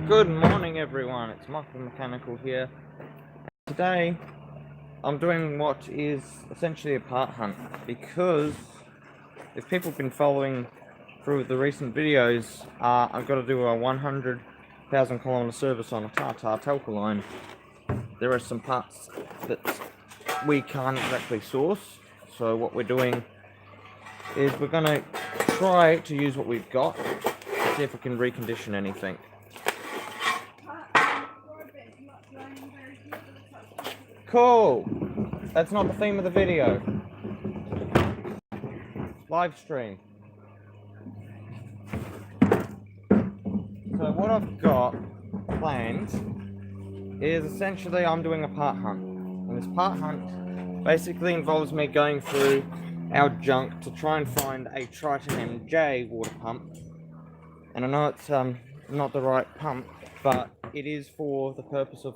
Good morning everyone, it's Michael Mechanical here. Today I'm doing what is essentially a part hunt, because if people have been following through the recent videos, I've got to do a 100,000 kilometer service on a Tata telco line. There are some parts that we can't exactly source, so what we're doing is we're going to try to use what we've got to see if we can recondition anything. Cool! That's not the theme of the video. Live stream. So what I've got planned is essentially I'm doing a part hunt. And this part hunt basically involves me going through our junk to try and find a Triton MJ water pump. And I know it's not the right pump, but it is for the purpose of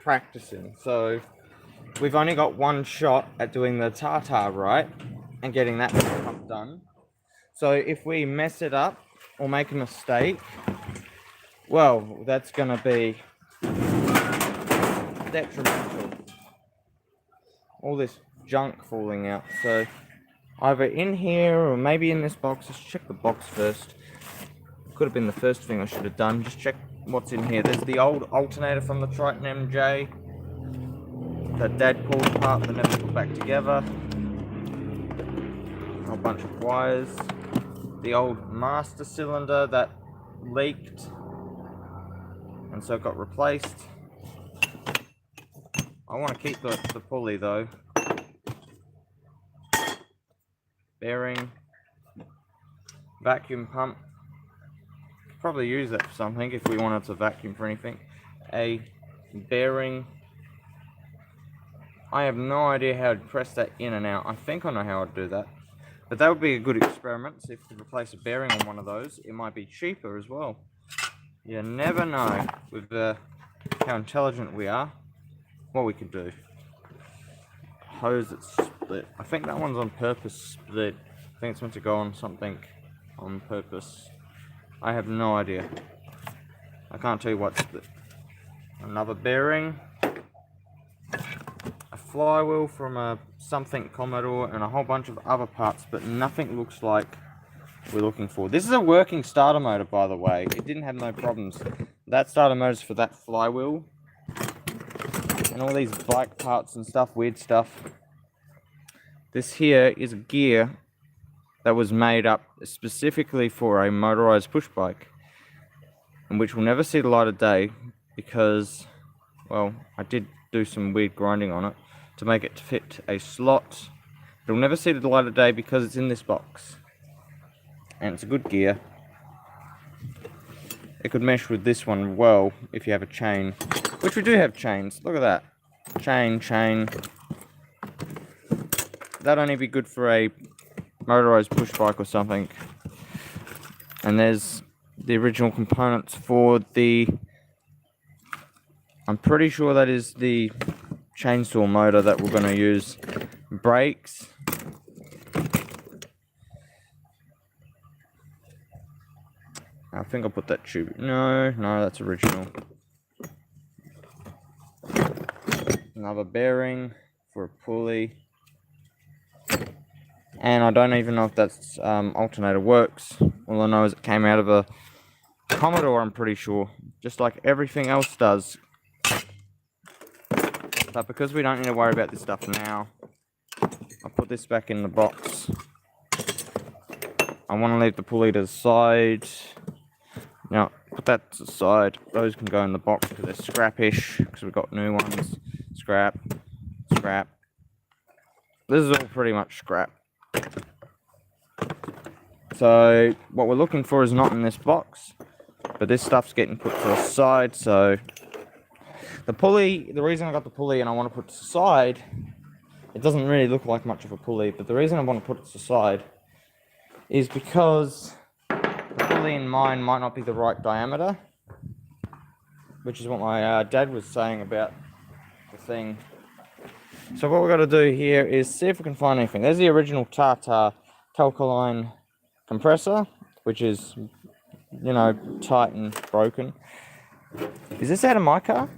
practicing. So we've only got one shot at doing the Tata right and getting that pump done. So if we mess it up or make a mistake, well, that's gonna be detrimental. All this junk falling out. So either in here or maybe in this box. Let's check the box first. Could have been the first thing I should have done. Just check what's in here. There's the old alternator from the Triton MJ that Dad pulled apart but never put back together. A bunch of wires. The old master cylinder that leaked and so got replaced. I want to keep the pulley though. Bearing. Vacuum pump. Could probably use that for something if we wanted to vacuum for anything. A bearing. I have no idea how to press that in and out. I think I know how I'd do that. But that would be a good experiment. See if we could replace a bearing on one of those. It might be cheaper as well. You never know with how intelligent we are, what we could do. Hose that's split. I think that one's on purpose split. I think it's meant to go on something on purpose. I have no idea. I can't tell you what's split. Another bearing. A flywheel from a something Commodore and a whole bunch of other parts, but nothing looks like we're looking for. This is a working starter motor, by the way. It didn't have no problems. That starter motor's for that flywheel and all these bike parts and stuff, weird stuff. This here is a gear that was made up specifically for a motorized push bike, and which will never see the light of day because, well, I did do some weird grinding on it to make it fit a slot. It'll never see the light of day because it's in this box, and it's a good gear. It could mesh with this one well if you have a chain, which we do have chains. Look at that. Chain. That'd only be good for a motorized push bike or something. And there's the original components for the, I'm pretty sure that is the chainsaw motor that we're going to use. Brakes. I think I'll put that tube. No, that's original. Another bearing for a pulley. And I don't even know if that's alternator works. All I know is it came out of a Commodore, I'm pretty sure. Just like everything else does. But because we don't need to worry about this stuff now, I'll put this back in the box. I want to leave the pulley to the side. Now, put that to the side. Those can go in the box because they're scrappish, because we've got new ones. Scrap. This is all pretty much scrap. So, what we're looking for is not in this box, but this stuff's getting put to the side. So, the pulley, the reason I got the pulley and I want to put it to the side, it doesn't really look like much of a pulley, but the reason I want to put it to the side is because the pulley in mine might not be the right diameter, which is what my dad was saying about the thing. So what we've got to do here is see if we can find anything. There's the original Tata telco line compressor, which is you know, tight and broken. Is this out of my car?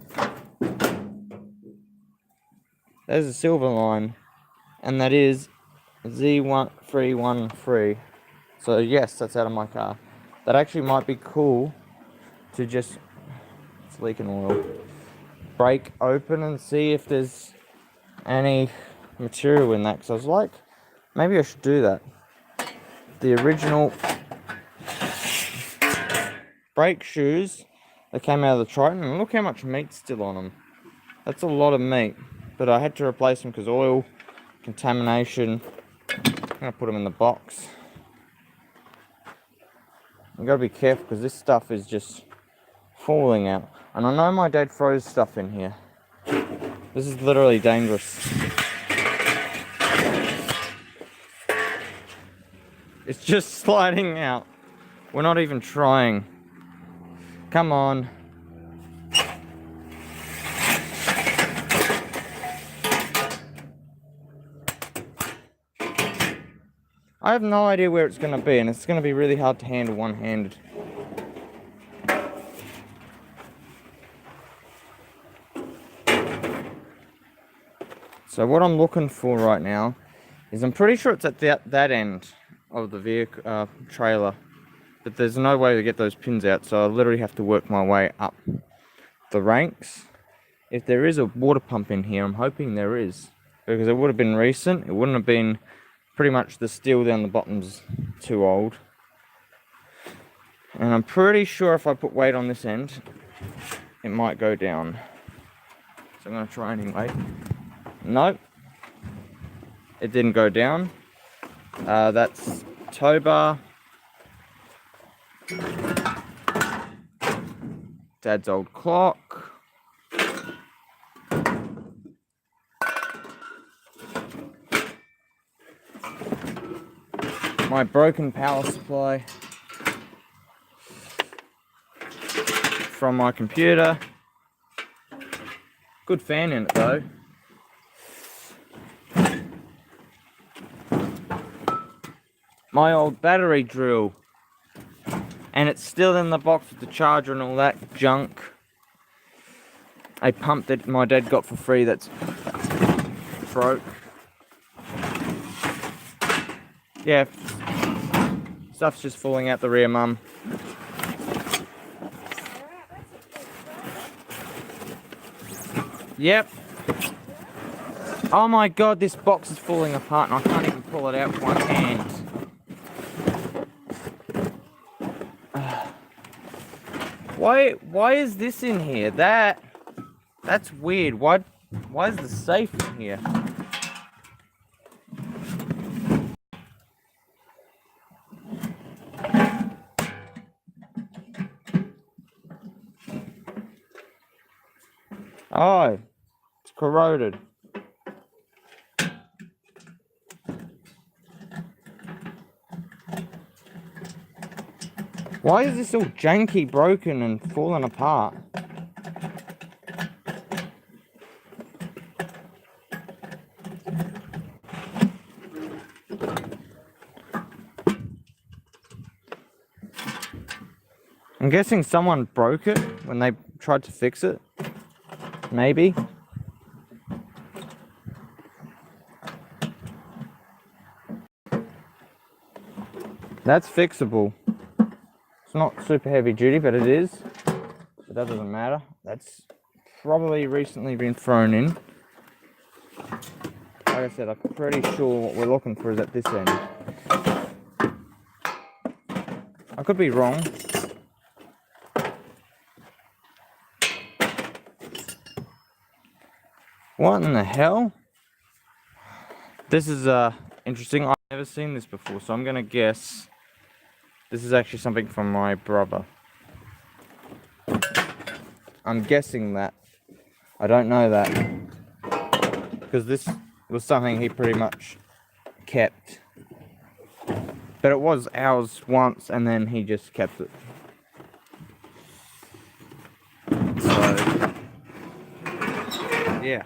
There's a silver line, and that is Z1313. So yes, that's out of my car. That actually might be cool to just, it's leaking oil, break open and see if there's any material in that, because I was like, maybe I should do that. The original brake shoes that came out of the Triton, and look how much meat's still on them. That's a lot of meat, but I had to replace them because oil, contamination. I'm gonna put them in the box. You gotta be careful because this stuff is just falling out. And I know my dad throws stuff in here. This is literally dangerous. It's just sliding out. We're not even trying. Come on. I have no idea where it's going to be, and it's going to be really hard to handle one-handed. So what I'm looking for right now is, I'm pretty sure it's at that end of the vehicle trailer, but there's no way to get those pins out, so I literally have to work my way up the ranks. If there is a water pump in here, I'm hoping there is, because it would have been recent. It wouldn't have been, pretty much the steel down the bottom's too old. And I'm pretty sure if I put weight on this end, it might go down. So I'm going to try anyway. Nope. It didn't go down. That's tow bar. Dad's old clock. My broken power supply from my computer. Good fan in it though. My old battery drill, and it's still in the box with the charger and all that junk. A pump that my dad got for free that's broke. Yeah, stuff's just falling out the rear, Mum. Yep. Oh my god, this box is falling apart and I can't even pull it out with one hand. Why is this in here? That's weird. Why is the safe in here? Oh, it's corroded. Why is this all janky, broken, and falling apart? I'm guessing someone broke it when they tried to fix it. Maybe. That's fixable. It's not super heavy duty, but it is. But that doesn't matter. That's probably recently been thrown in. Like I said, I'm pretty sure what we're looking for is at this end. I could be wrong. What in the hell? This is interesting. I've never seen this before, so I'm gonna guess this is actually something from my brother. I'm guessing that. I don't know that, because this was something he pretty much kept. But it was ours once, and then he just kept it. So, yeah.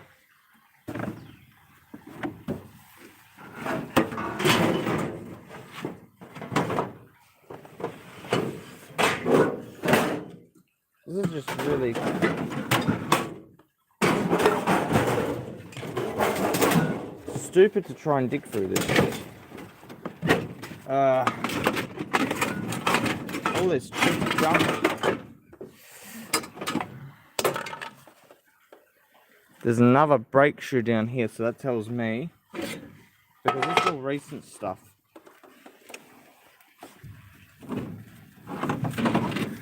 This is just really stupid to try and dig through this. All this cheap junk. There's another brake shoe down here, so that tells me, because this is all recent stuff.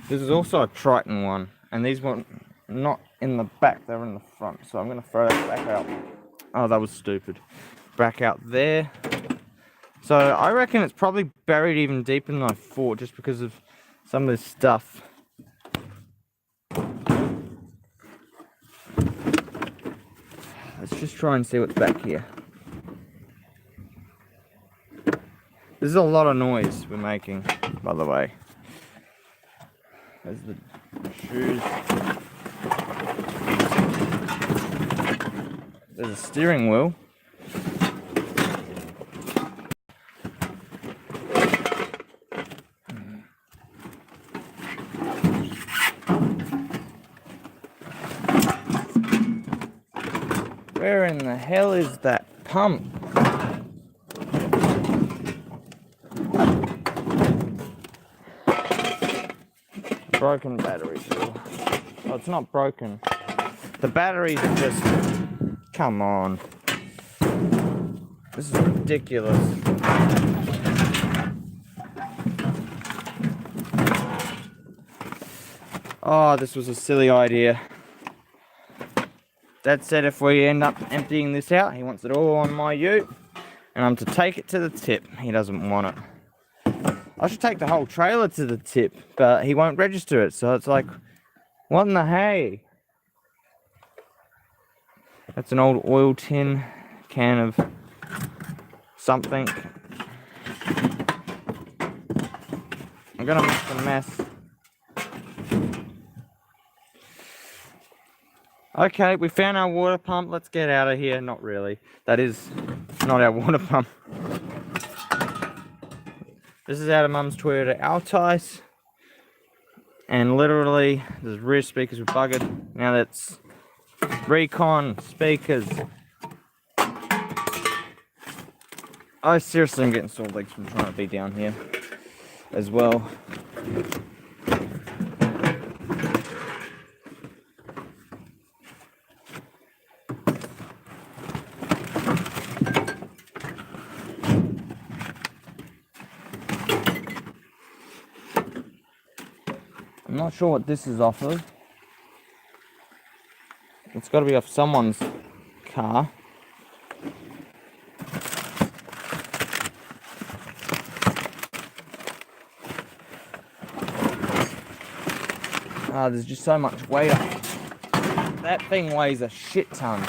This is also a Triton one, and these were not in the back, they were in the front, so I'm going to throw that back out. Oh, that was stupid. Back out there. So I reckon it's probably buried even deeper than I thought, just because of some of this stuff. Let's just try and see what's back here. This is a lot of noise we're making, by the way. There's the shoes. There's a steering wheel. Where in the hell is that pump? Broken batteries. Oh, it's not broken. The batteries are just... Come on. This is ridiculous. Oh, this was a silly idea. Dad said if we end up emptying this out, he wants it all on my ute, and I'm to take it to the tip. He doesn't want it. I should take the whole trailer to the tip, but he won't register it, so it's like, what in the hay? That's an old oil tin can of something. I'm gonna make a mess. Okay, we found our water pump. Let's get out of here. Not really. That is not our water pump. This is out of Mum's Toyota Altis. And literally, the rear speakers were buggered. Now that's Recon speakers. I seriously am getting sore legs from trying to be down here as well. I'm not sure what this is off of. It's got to be off someone's car. There's just so much weight up. That thing weighs a shit ton.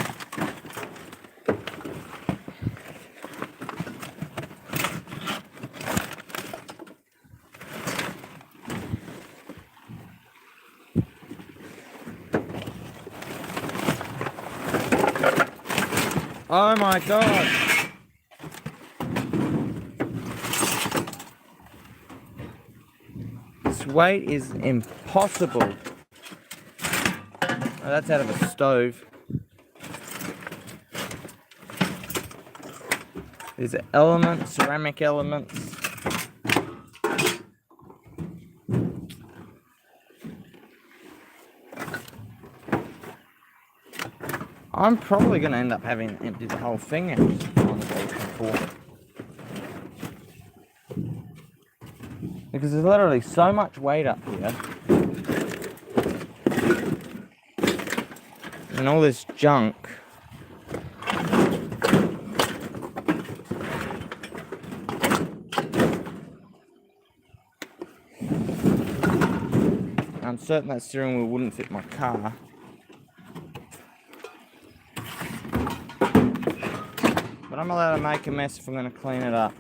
Oh my god! This weight is impossible. Oh, that's out of a stove. These are elements, ceramic elements. I'm probably going to end up having to empty the whole thing out. Because there's literally so much weight up here. And all this junk. I'm certain that steering wheel wouldn't fit my car. But I'm allowed to make a mess if I'm going to clean it up.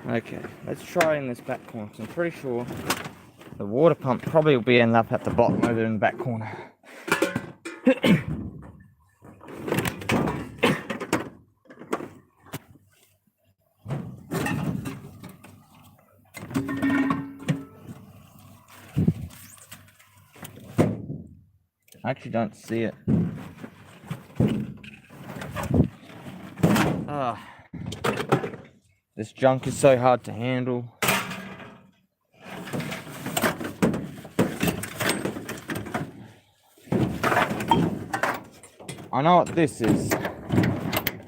Okay, let's try in this back corner. I'm pretty sure the water pump probably will be end up at the bottom over in the back corner. I actually don't see it. Ah, this junk is so hard to handle. I know what this is.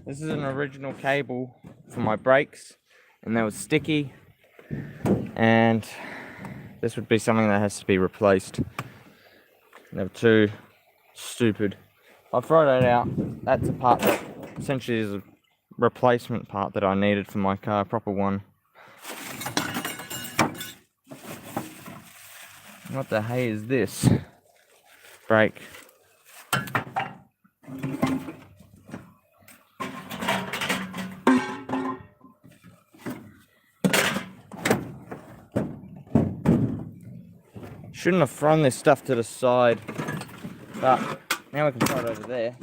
This is an original cable for my brakes, and they were sticky, and this would be something that has to be replaced. They were too stupid. I'll throw that out. That's a part that essentially is a replacement part that I needed for my car, a proper one. What the hey is this? Brake. Shouldn't have thrown this stuff to the side, but now we can throw it over there.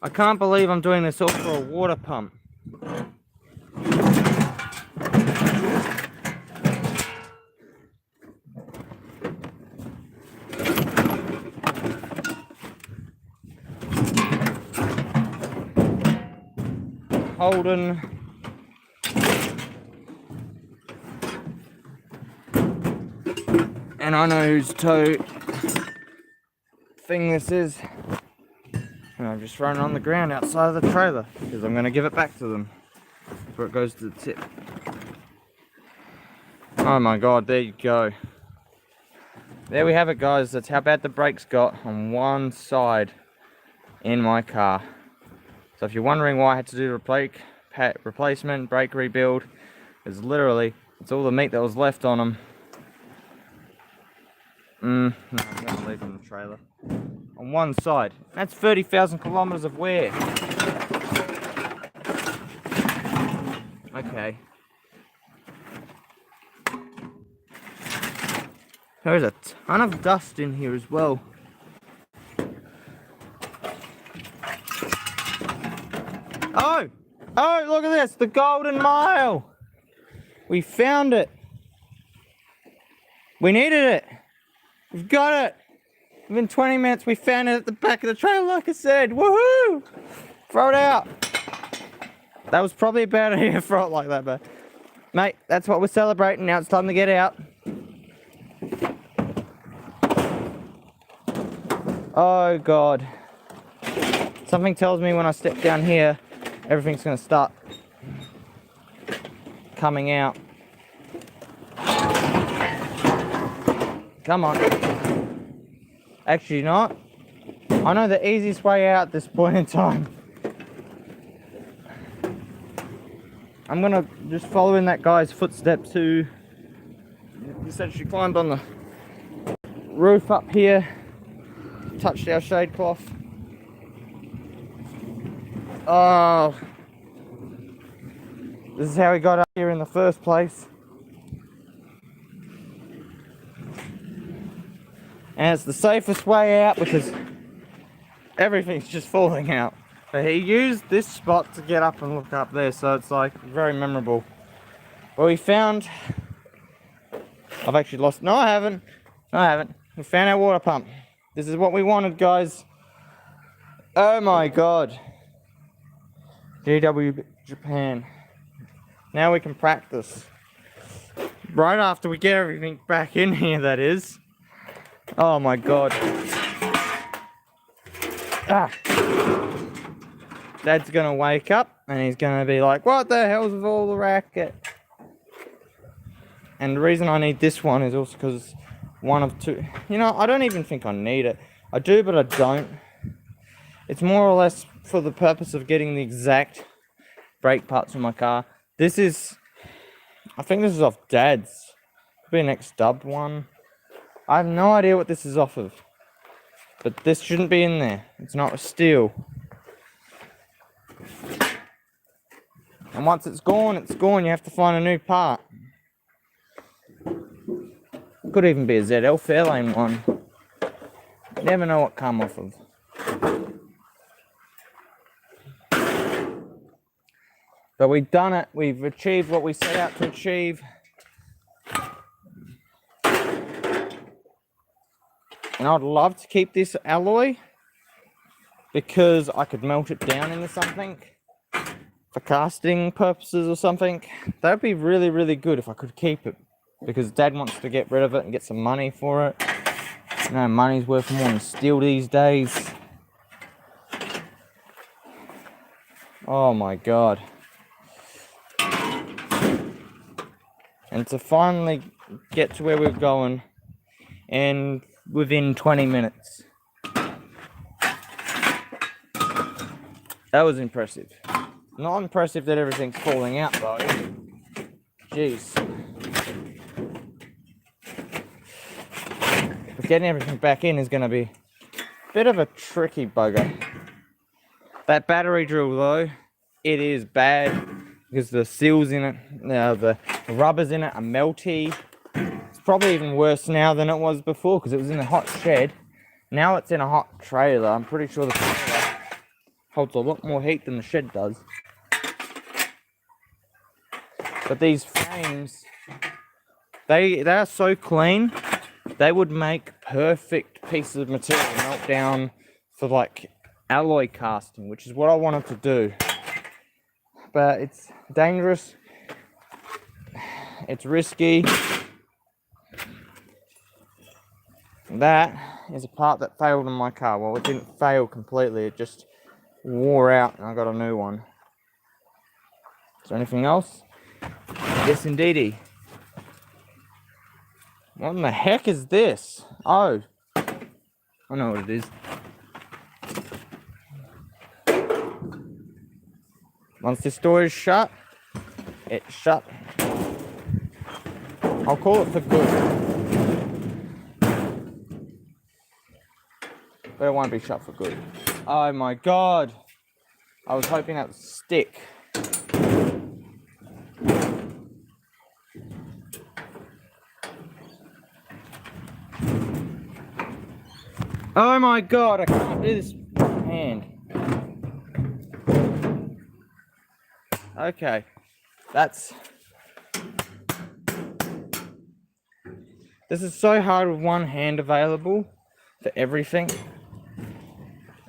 I can't believe I'm doing this all for a water pump. Holden. And I know whose tow thing this is. And I've just thrown it on the ground outside of the trailer because I'm going to give it back to them before it goes to the tip. Oh my god, there you go. There we have it, guys. That's how bad the brakes got on one side in my car. So if you're wondering why I had to do replacement, brake rebuild, it's literally, it's all the meat that was left on them. No, I'm going to leave them in the trailer. On one side. That's 30,000 kilometers of wear. Okay. There is a ton of dust in here as well. Oh! Oh, look at this! The Golden Mile! We found it! We needed it! We've got it! Within 20 minutes we found it at the back of the trailer, like I said. Woohoo! Throw it out! That was probably a bad idea to throw it like that, but... Mate, that's what we're celebrating. Now it's time to get out. Oh god. Something tells me when I step down here, everything's going to start coming out. Come on. Actually not. I know the easiest way out at this point in time. I'm going to just follow in that guy's footsteps who essentially climbed on the roof up here, touched our shade cloth. Oh, this is how we got up here in the first place. And it's the safest way out because everything's just falling out. But he used this spot to get up and look up there, so it's like very memorable. Well, we found... I've actually lost... No, I haven't. No, I haven't. We found our water pump. This is what we wanted, guys. Oh my god. GW Japan. Now we can practice. Right after we get everything back in here, that is. Oh my god. Ah. Dad's gonna wake up and he's gonna be like, what the hell's with all the racket? And the reason I need this one is also because one of two. You know, I don't even think I need it. I do, but I don't. It's more or less for the purpose of getting the exact brake parts for my car. This is, I think this is off Dad's. Could be an ex-dubbed one. I have no idea what this is off of. But this shouldn't be in there. It's not steel. And once it's gone, it's gone. You have to find a new part. Could even be a ZL Fairlane one. Never know what come off of. But we've done it. We've achieved what we set out to achieve. And I'd love to keep this alloy because I could melt it down into something for casting purposes or something. That'd be really, really good if I could keep it, because Dad wants to get rid of it and get some money for it. You know, money's worth more than steel these days. Oh my God. And to finally get to where we're going, and within 20 minutes. That was impressive. Not impressive that everything's falling out though. Jeez. But getting everything back in is going to be a bit of a tricky bugger. That battery drill though, it is bad because the seals in it, the rubbers in it are melty. It's probably even worse now than it was before because it was in a hot shed. Now it's in a hot trailer. I'm pretty sure the trailer holds a lot more heat than the shed does. But these frames, they are so clean, they would make perfect pieces of material melt down for like alloy casting, which is what I wanted to do. But it's dangerous, it's risky. That is a part that failed in my car. Well, it didn't fail completely, it just wore out and I got a new one. Is there anything else? Yes, indeedy. What in the heck is this? Oh, I know what it is. Once this door is shut, it's shut. I'll call it for good. But it won't be shut for good. Oh my God. I was hoping that would stick. Oh my God, I can't do this with my hand. Okay, this is so hard with one hand available for everything.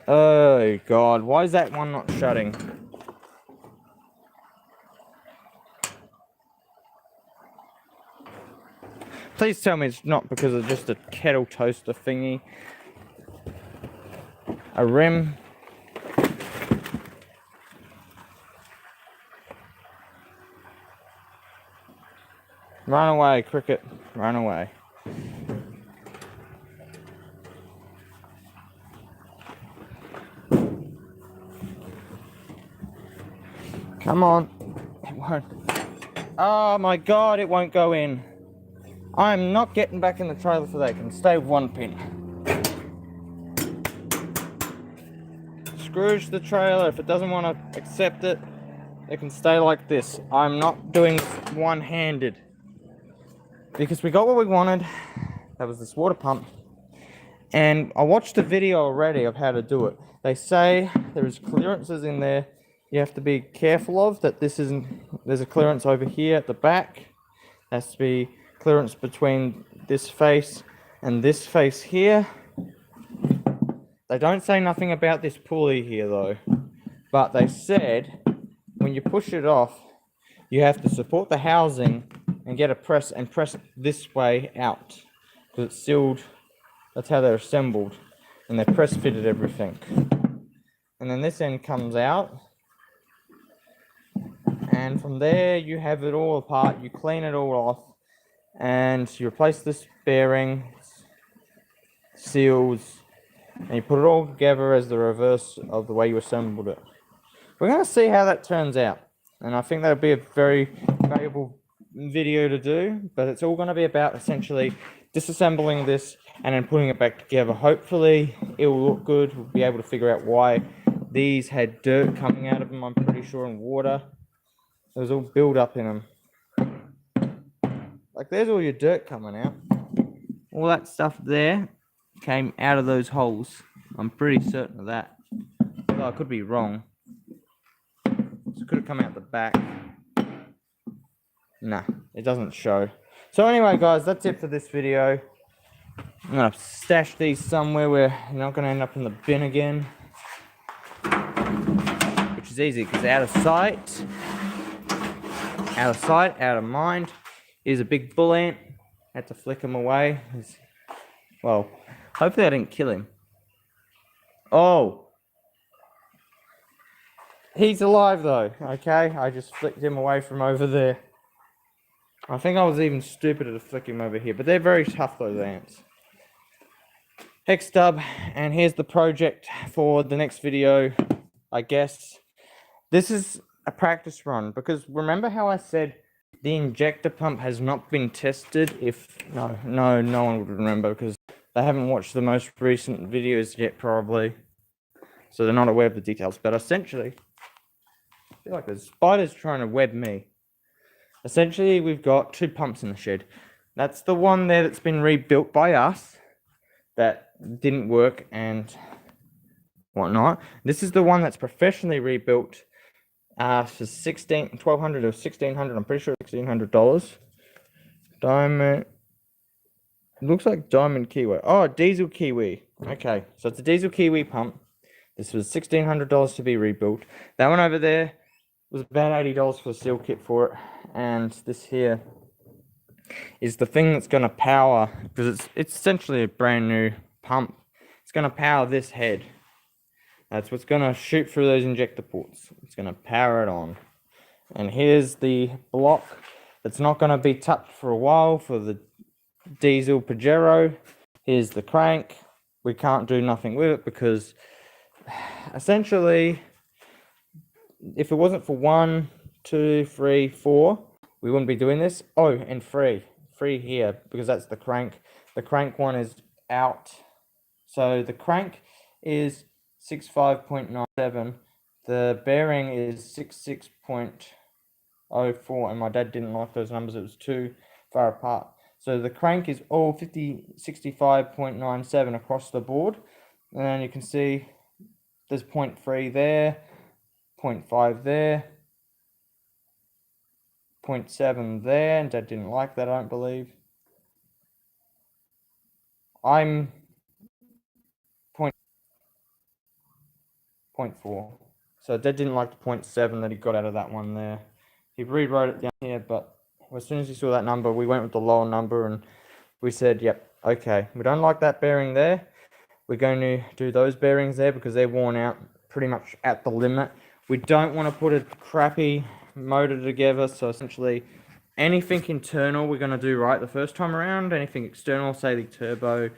Oh God, why is that one not shutting? Please tell me it's not because of just a kettle toaster thingy. A rim. Run away, cricket. Run away. Come on. It won't. Oh my God, it won't go in. I'm not getting back in the trailer for that. It can stay with one pin. Scrooge the trailer. If it doesn't want to accept it, it can stay like this. I'm not doing this one-handed. Because we got what we wanted. That was this water pump. And I watched a video already of how to do it. They say there's clearances in there you have to be careful of. That this isn't. There's a clearance over here at the back. Has to be clearance between this face and this face here. They don't say nothing about this pulley here though. But they said when you push it off, you have to support the housing and get a press and press this way out. Because it's sealed. That's how they're assembled. And they press fitted everything. And then this end comes out. And from there you have it all apart. You clean it all off. And you replace this bearing, seals, and you put it all together as the reverse of the way you assembled it. We're going to see how that turns out. And I think that'll be a very valuable video to do. But it's all going to be about essentially disassembling this and then putting it back together. Hopefully it will look good. We'll be able to figure out why these had dirt coming out of them, I'm pretty sure, and water. There was all build up in them. Like there's all your dirt coming out. All that stuff there came out of those holes. I'm pretty certain of that. Though I could be wrong. So it could have come out the back. Nah, it doesn't show. So anyway, guys, that's it for this video. I'm going to stash these somewhere where you're not going to end up in the bin again. Which is easy, because out of sight, out of mind. Here's a big bull ant. Had to flick him away. Well, hopefully I didn't kill him. Oh! He's alive though, okay? I just flicked him away from over there. I think I was even stupider to flick him over here, but they're very tough, those ants. Hex stub, and here's the project for the next video, I guess. This is a practice run, because remember how I said the injector pump has not been tested? No one would remember, because they haven't watched the most recent videos yet, probably. So they're not aware of the details, but essentially, I feel like the spider's trying to web me. Essentially, we've got 2 pumps in the shed. That's the one there that's been rebuilt by us, that didn't work and whatnot. This is the one that's professionally rebuilt for $1,200 or $1,600. I'm pretty sure $1,600. Diamond. It looks like Diamond Kiwi. Oh, Diesel Kiwi. Okay, so it's a Diesel Kiwi pump. This was $1,600 to be rebuilt. That one over there was about $80 for the seal kit for it. And this here is the thing that's going to power, because it's essentially a brand new pump. It's going to power this head. That's what's going to shoot through those injector ports. It's going to power it on. And here's the block that's not going to be touched for a while for the diesel Pajero. Here's the crank. We can't do nothing with it because essentially, if it wasn't for 1, 2, 3, 4, we wouldn't be doing this. Oh, and 3 here, because that's the crank. The crank one is out. So the crank is 65.97. The bearing is 66.04, and my dad didn't like those numbers. It was too far apart. So the crank is all 65.97 across the board. And then you can see there's 0.3 there, 0.5 there, 0.7 there, and Dad didn't like that, I don't believe. I'm 0.4. So Dad didn't like the 0.7 that he got out of that one there. He rewrote it down here, but as soon as he saw that number, we went with the lower number, and we said, yep, okay, we don't like that bearing there. We're going to do those bearings there because they're worn out pretty much at the limit. We don't want to put a crappy motor together, so essentially anything internal we're going to do right the first time around. Anything external, say the turbo,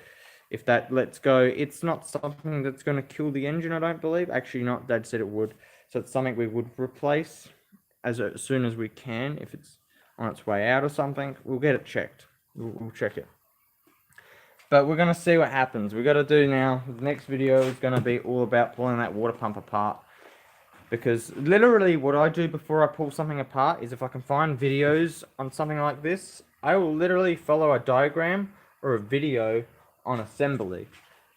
if that lets go, it's not something that's going to kill the engine, I don't believe. Actually not, Dad said it would. So it's something we would replace as soon as we can. If it's on its way out or something, we'll get it checked. We'll check it. But we're going to see what happens. We've got to do now, the next video is going to be all about pulling that water pump apart. Because literally what I do before I pull something apart is if I can find videos on something like this, I will literally follow a diagram or a video on assembly.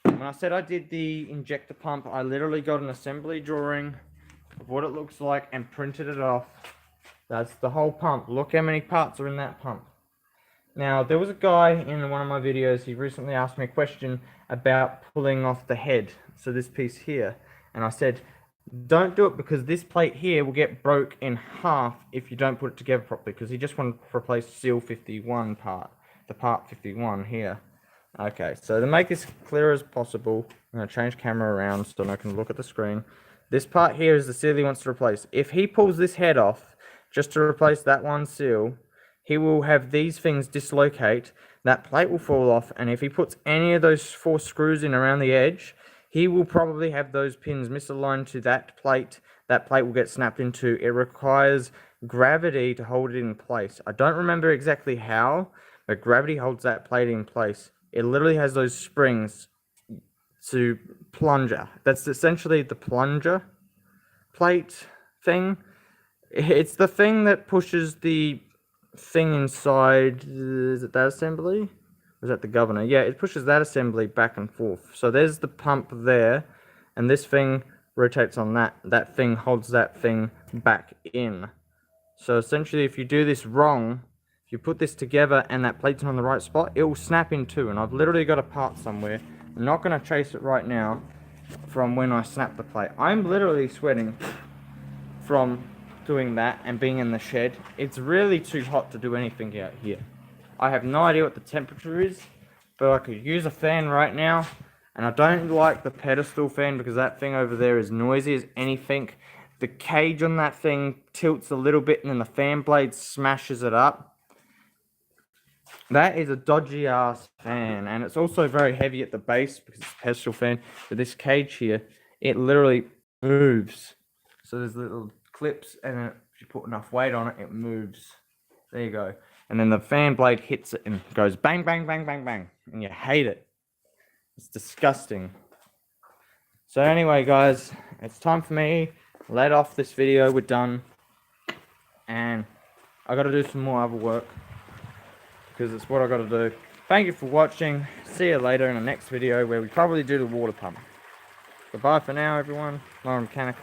When I said I did the injector pump, I literally got an assembly drawing of what it looks like and printed it off. That's the whole pump. Look how many parts are in that pump. Now, there was a guy in one of my videos, he recently asked me a question about pulling off the head, so this piece here, and I said, don't do it because this plate here will get broke in half if you don't put it together properly, because he just wanted to replace seal 51 part, the part 51 here. Okay, so to make this clear as possible, I'm going to change camera around so I can look at the screen. This part here is the seal he wants to replace. If he pulls this head off just to replace that one seal, he will have these things dislocate, that plate will fall off, and if he puts any of those 4 screws in around the edge, he will probably have those pins misaligned to that plate will get snapped into. It requires gravity to hold it in place. I don't remember exactly how, but gravity holds that plate in place. It literally has those springs to plunger. That's essentially the plunger plate thing. It's the thing that pushes the thing inside, is it that assembly? Or is that the governor? Yeah, it pushes that assembly back and forth. So there's the pump there, and this thing rotates on that. That thing holds that thing back in. So essentially, if you do this wrong, if you put this together and that plate's not on the right spot, it will snap in two. And I've literally got a part somewhere. I'm not going to trace it right now from when I snap the plate. I'm literally sweating from doing that and being in the shed. It's really too hot to do anything out here. I have no idea what the temperature is, but I could use a fan right now. And I don't like the pedestal fan because that thing over there is noisy as anything. The cage on that thing tilts a little bit and then the fan blade smashes it up. That is a dodgy ass fan, and it's also very heavy at the base because it's a pedestal fan. But this cage here, it literally moves. So there's little clips, and if you put enough weight on it, it moves. There you go. And then the fan blade hits it and goes bang, bang, bang, bang, bang. And you hate it. It's disgusting. So anyway, guys, it's time for me. Let off this video. We're done. And I got to do some more other work, because it's what I got to do. Thank you for watching. See you later in the next video where we probably do the water pump. Goodbye for now, everyone. Lauren Mechanic.